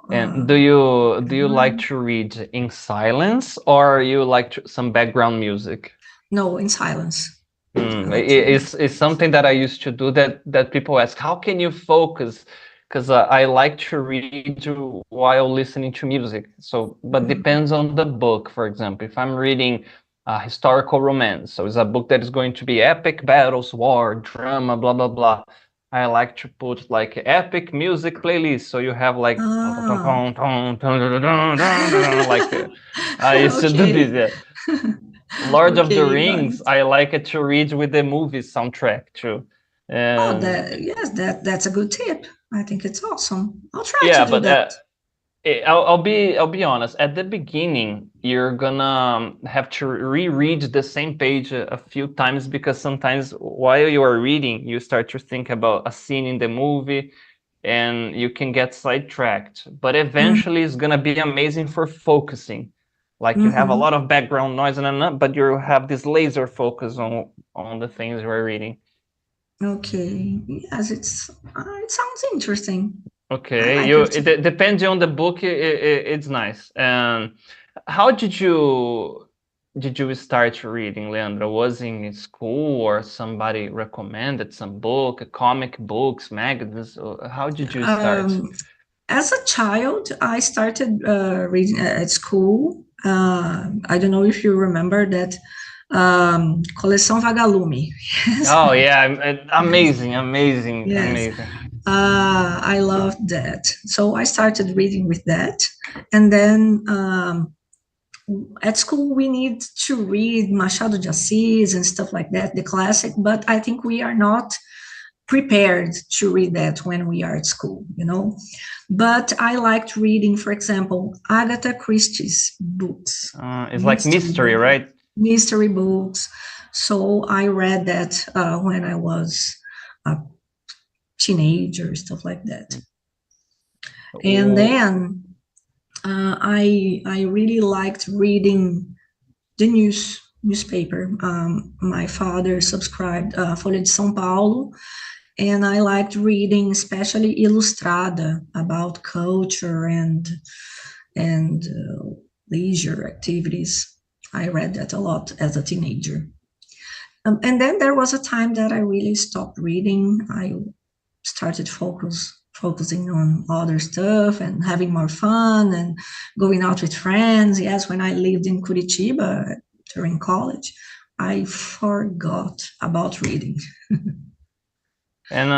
And do you like to read in silence, or you like some background music? No, in silence. It's something that I used to do that people ask, how can you focus? Because I like to read while listening to music. So, but depends on the book. For example, if I'm reading a historical romance, so it's a book that is going to be epic battles, war, drama, blah blah blah. I like to put like epic music playlist, so you have like like I used to do this. Lord of the Rings, I like it to read with the movie soundtrack too. That's a good tip. I think it's awesome. I'll try to do that. I'll be honest. At the beginning, you're gonna have to reread the same page a few times, because sometimes while you are reading, you start to think about a scene in the movie, and you can get sidetracked. But eventually, it's gonna be amazing for focusing. Like you have a lot of background noise but you have this laser focus on the things you're reading. Okay. Yes, it sounds interesting. Okay, it depends on the book. It's nice. How did you start reading, Leandra? Was in school, or somebody recommended some book, comic books, magazines? How did you start? As a child, I started reading at school. I don't know if you remember that Coleção Vagalume. Oh yeah, amazing. I loved that. So I started reading with that, and then at school we need to read Machado de Assis and stuff like that, the classic. But I think we are not prepared to read that when we are at school, you know. But I liked reading, for example, Agatha Christie's books. It's like mystery, right? Mystery books. So I read that when I was a teenager, stuff like that. And then I really liked reading the newspaper. My father subscribed Folha de São Paulo, and I liked reading, especially Ilustrada, about culture and leisure activities. I read that a lot as a teenager. And then there was a time that I really stopped reading. I started focusing on other stuff and having more fun and going out with friends. Yes, when I lived in Curitiba during college, I forgot about reading. And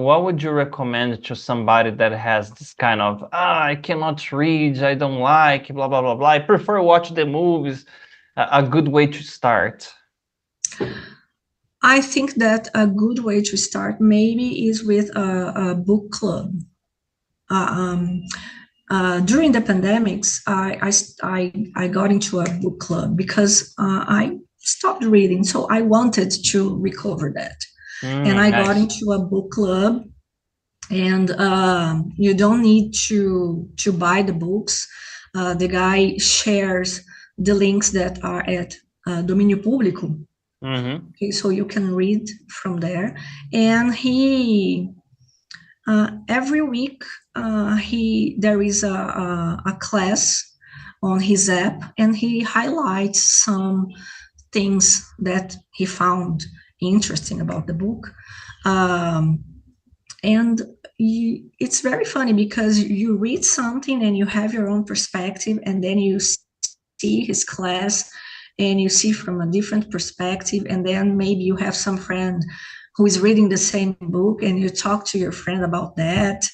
what would you recommend to somebody that has this kind of, I cannot read, I don't like, blah, blah, blah, blah. I prefer watch the movies. A good way to start? I think that a good way to start maybe is with a book club. During the pandemics, I got into a book club because I stopped reading, so I wanted to recover that. And I got Nice. into a book club, and you don't need to buy the books. The guy shares the links that are at Domínio Público. Okay, so you can read from there. And he every week there is a class on his app, and he highlights some things that he found interesting about the book. And it's very funny because you read something and you have your own perspective, and then you see his class and you see from a different perspective, and then maybe you have some friend who is reading the same book and you talk to your friend about that,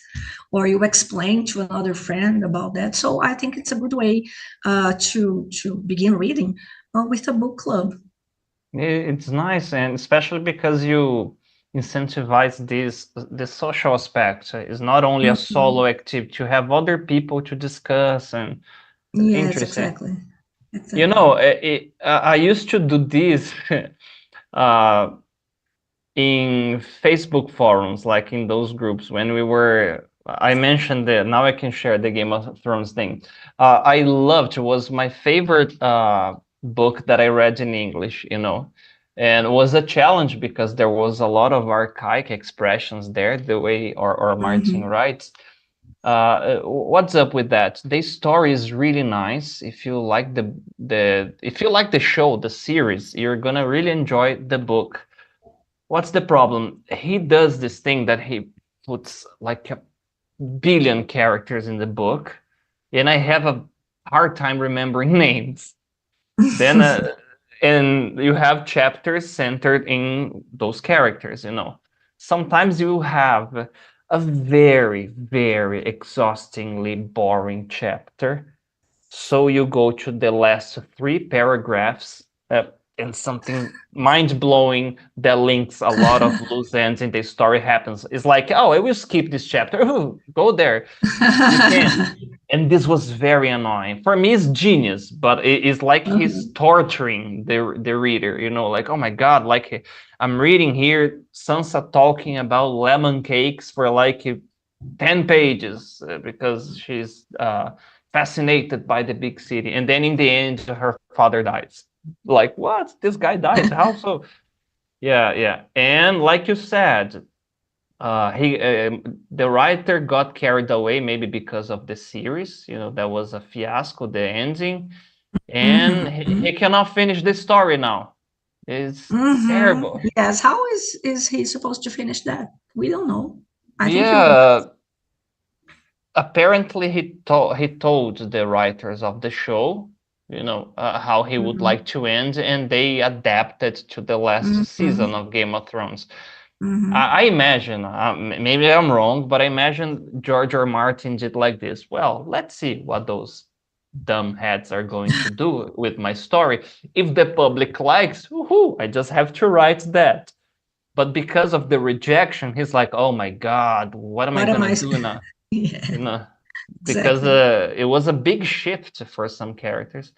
or you explain to another friend about that. So I think it's a good way to begin reading with a book club. It's nice, and especially because you incentivize this social aspect. It's not only a solo activity, you have other people to discuss, and Yes, interesting. exactly. You know, I used to do this in Facebook forums, like in those groups when we were. I mentioned that now I can share the Game of Thrones thing. I loved, it was my favorite book that I read in English, you know, and it was a challenge because there was a lot of archaic expressions there, the way or Martin writes. What's up with that? The story is really nice. If you like the show, the series, you're gonna really enjoy the book. What's the problem? He does this thing that he puts like a billion characters in the book, and I have a hard time remembering names. Then and you have chapters centered in those characters, you know. Sometimes you have a very, very exhaustingly boring chapter. So you go to the last 3 paragraphs and something mind-blowing that links a lot of loose ends in the story happens. It's like, oh, I will skip this chapter. Ooh, go there. You can. And this was very annoying. For me, it's genius, but it's like he's torturing the reader, you know, like, oh my God, like I'm reading here Sansa talking about lemon cakes for like 10 pages because she's fascinated by the big city. And then in the end, her father dies. Like, what? This guy died? How so? Yeah. And like you said, the writer got carried away maybe because of the series, you know, that was a fiasco, the ending, and he cannot finish the story now. It's terrible. Yes, how is he supposed to finish that? We don't know. I think apparently he told the writers of the show, you know, how he would like to end, and they adapted to the last season of Game of Thrones. I imagine, maybe I'm wrong, but I imagine George or Martin did like this. Well, let's see what those dumb heads are going to do with my story. If the public likes, woohoo, I just have to write that. But because of the rejection, he's like, oh my God, what am I going to do now? Yeah, You know, because it was a big shift for some characters.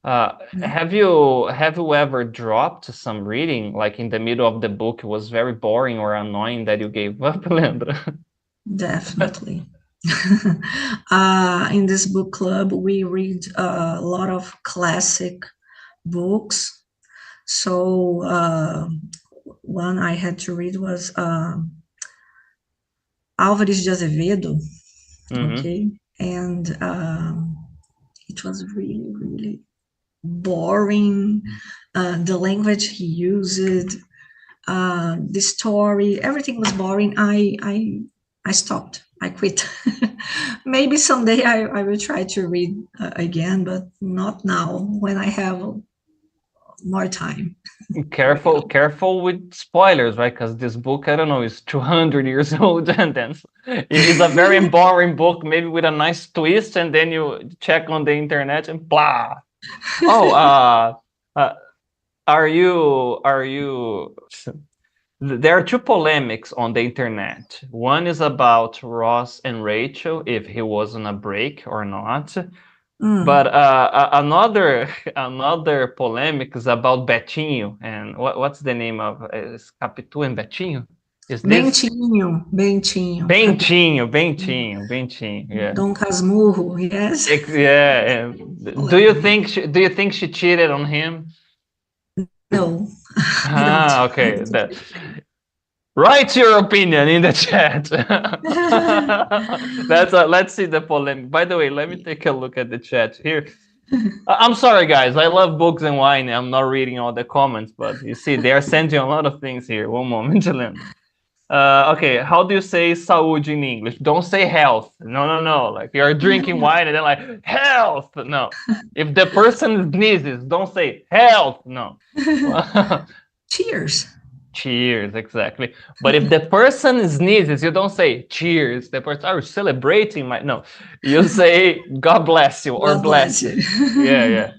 Have you ever dropped some reading, like in the middle of the book, it was very boring or annoying that you gave up, Leandra? definitely. In this book club, we read a lot of classic books. So one I had to read was Álvares de Azevedo. Okay, and it was really, really boring. The language he used, the story, everything was boring. I stopped. I quit. Maybe someday I will try to read again, but not now when I have more time. Careful with spoilers, right? Because this book, I don't know, is 200 years old, and then it's a very boring book, maybe with a nice twist, and then you check on the internet and blah. Oh, Are you there are two polemics on the internet. One is about Ross and Rachel, if he was on a break or not. But another polemic is about Betinho, and what's the name of Capitu and Betinho? Is this Bentinho, Bentinho. Bentinho, yeah. Dom Casmurro, yes. Yeah. Do you think she cheated on him? No. Okay. Write your opinion in the chat. Let's see the polemic. By the way, let me take a look at the chat here. I'm sorry, guys. I love books and wine. I'm not reading all the comments, but you see, they are sending a lot of things here. One moment, Leandra. Okay, how do you say saúde in English? Don't say health. No. Like you're drinking wine and then like health. No. If the person sneezes, don't say health. No. Cheers. Cheers, exactly. But if the person sneezes, you don't say cheers. The person, are you celebrating no. You say God bless you or bless you. Yeah.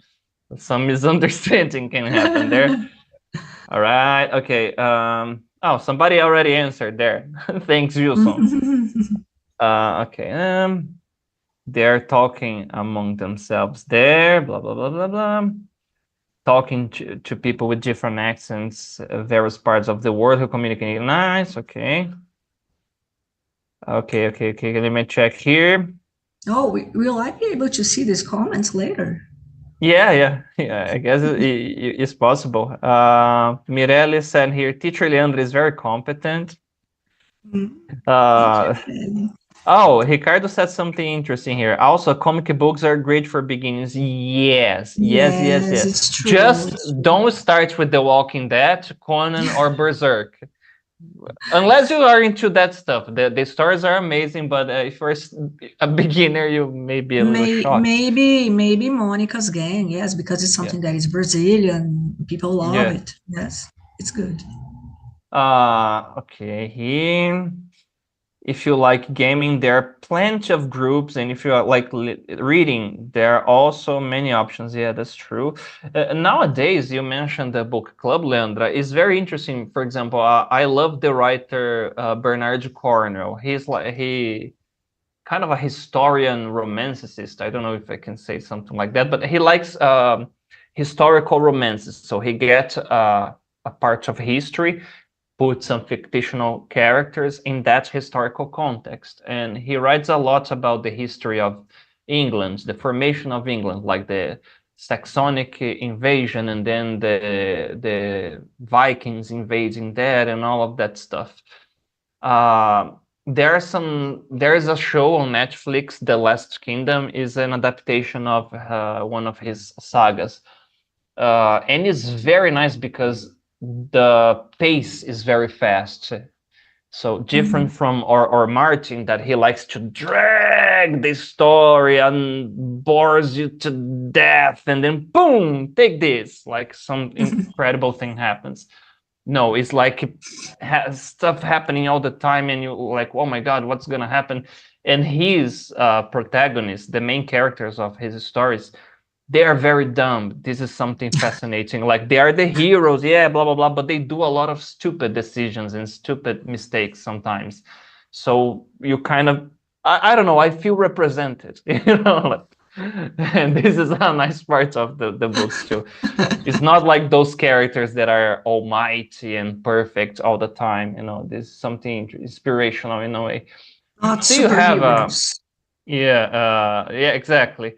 Some misunderstanding can happen there. All right. Okay. Oh, somebody already answered there. Thanks, Wilson. Okay. They're talking among themselves there. Blah blah blah blah blah. Talking to people with different accents, various parts of the world who communicate. Nice. Okay. Let me check here. Oh, will I be able to see these comments later? Yeah. I guess it's possible. Mirelle said here, teacher Leandra is very competent. Oh, Ricardo said something interesting here. Also, comic books are great for beginners. Yes. It's true. Just don't start with The Walking Dead, Conan, or Berserk. Unless you are into that stuff. The stories are amazing, but if you're a beginner, you may be a little shocked. Maybe Monica's Gang, yes, because it's something that is Brazilian. People love it. Yes, it's good. Okay, here. If you like gaming, there are plenty of groups, and if you like reading, there are also many options. Yeah, that's true. Nowadays, you mentioned the book club, Leandra. It's very interesting. For example, I love the writer Bernard Cornwell. He kind of a historian romancist. I don't know if I can say something like that, but he likes historical romances. So he gets a part of history, put some fictional characters in that historical context. And he writes a lot about the history of England, the formation of England, like the Saxonic invasion and then the Vikings invading that and all of that stuff. There is a show on Netflix, The Last Kingdom, is an adaptation of one of his sagas. And it's very nice because the pace is very fast. So different from or Martin, that he likes to drag the story and bores you to death, and then boom, take this, like some incredible thing happens. No, it's like stuff happening all the time, and you're like, oh my God, what's gonna happen? And his protagonists, the main characters of his stories, they are very dumb. This is something fascinating. Like they are the heroes, yeah, blah, blah, blah, but they do a lot of stupid decisions and stupid mistakes sometimes. So you kind of, I don't know, I feel represented, and this is a nice part of the books too. It's not like those characters that are almighty and perfect all the time. This is something inspirational in a way. Do you have yeah, exactly.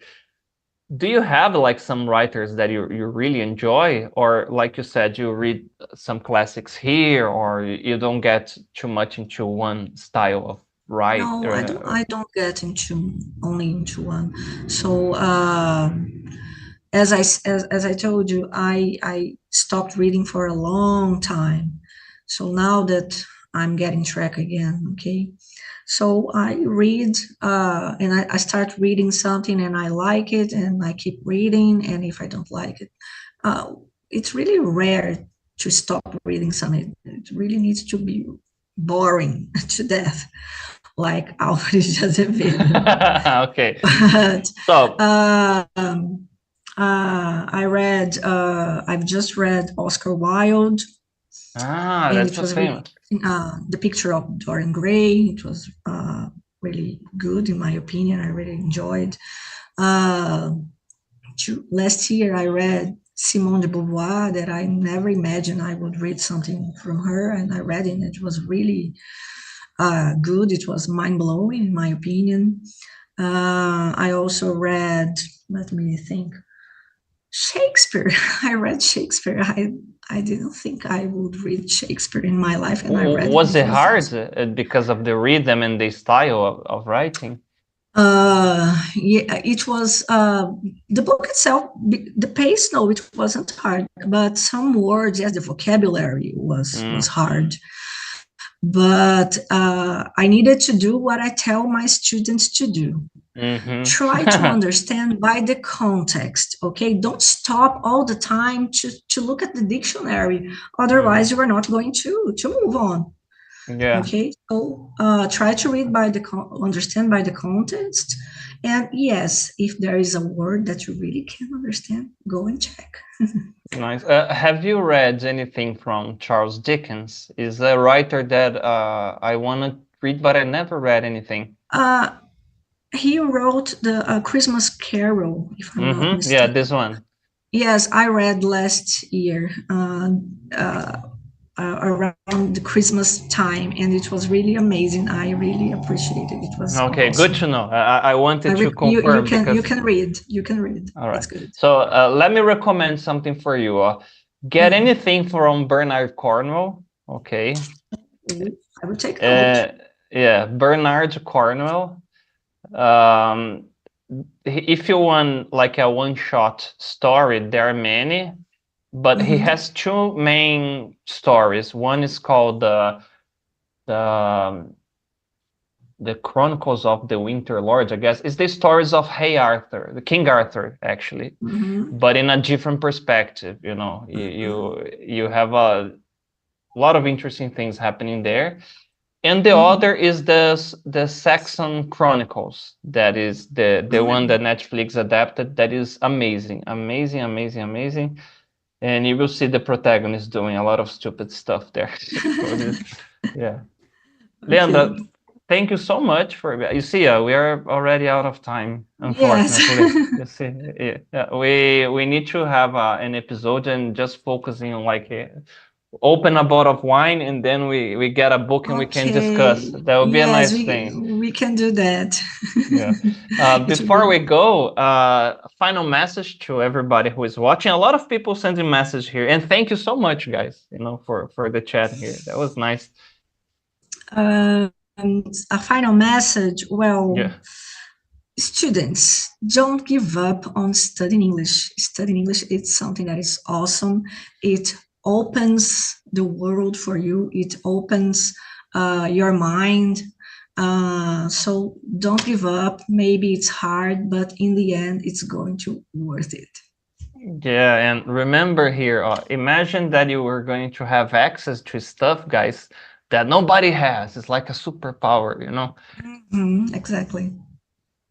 Do you have like some writers that you really enjoy, or like you said, you read some classics here, or you don't get too much into one style of writing? No, I don't get only into one. So as I told you, I stopped reading for a long time. So now that I'm getting track again, okay. So I read, and I start reading something, and I like it, and I keep reading, and if I don't like it, it's really rare to stop reading something. It really needs to be boring to death, like Alfred Azevedo. Okay. But, so, I've just read Oscar Wilde, Ah, and that's it so was really, famous. The Picture of Dorian Gray. It was really good, in my opinion. I really enjoyed. Uh, Last year, I read Simone de Beauvoir, that I never imagined I would read something from her, and I read it, and it was really good. It was mind-blowing, in my opinion. I also read, let me think, Shakespeare. I read Shakespeare. I didn't think I would read Shakespeare in my life, and I read it. Was It it was hard because of the rhythm and the style of writing? yeah, it was the book itself. The pace, no, it wasn't hard, but some words, yes, the vocabulary was hard. But I needed to do what I tell my students to do. Try to understand by the context, okay? Don't stop all the time to look at the dictionary. Otherwise, you are not going to move on. Yeah. Okay, so try to read understand by the context. And yes, if there is a word that you really can't understand, go and check. Nice. Have you read anything from Charles Dickens? Is a writer that I want to read, but I never read anything. He wrote the Christmas Carol, if I'm not mistaken. Yeah, this one. Yes, I read last year around the Christmas time, and it was really amazing. I really appreciated it. It was okay. awesome. Good to know. I wanted to confirm you can read. You can read. All right. It's good. So let me recommend something for you. Get anything from Bernard Cornwell. Okay. I will take note. Yeah, Bernard Cornwell. If you want like a one-shot story, there are many, but he has two main stories. One is called the Chronicles of the Winter Lords, I guess. It's the stories of Arthur, the King Arthur, actually, but in a different perspective. You know, you have a lot of interesting things happening there. And the other is the Saxon Chronicles. That is the one that Netflix adapted. That is amazing, amazing, amazing, amazing. And you will see the protagonist doing a lot of stupid stuff there. Yeah. Leandra, thank you so much for. You see, we are already out of time, unfortunately. You see, yeah, we need to have an episode and just focusing on like open a bottle of wine, and then we get a book and we can discuss. That would be a nice thing. We can do that. Yeah. Before we go, final message to everybody who is watching. A lot of people sending message here, and thank you so much, guys. You know, for the chat here. That was nice. A final message. Well. Yeah. Students, don't give up on studying English. Studying English, it's something that is awesome. It opens the world for you. It opens your mind. So don't give up. Maybe it's hard, but in the end, it's going to be worth it. Yeah, and remember here, imagine that you were going to have access to stuff, guys, that nobody has. It's like a superpower, you know? Exactly.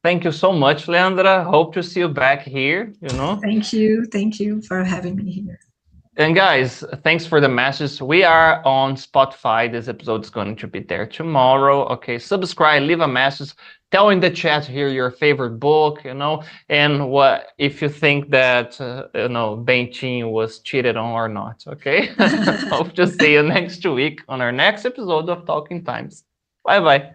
Thank you so much, Leandra. Hope to see you back here, you know? Thank you. Thank you for having me here. And guys, thanks for the message. We are on Spotify. This episode is going to be there tomorrow. Okay, subscribe, leave a message, tell in the chat here your favorite book, you know, and what if you think that, you know, Bentinho was cheated on or not, okay? Hope to see you next week on our next episode of Talking Times. Bye-bye.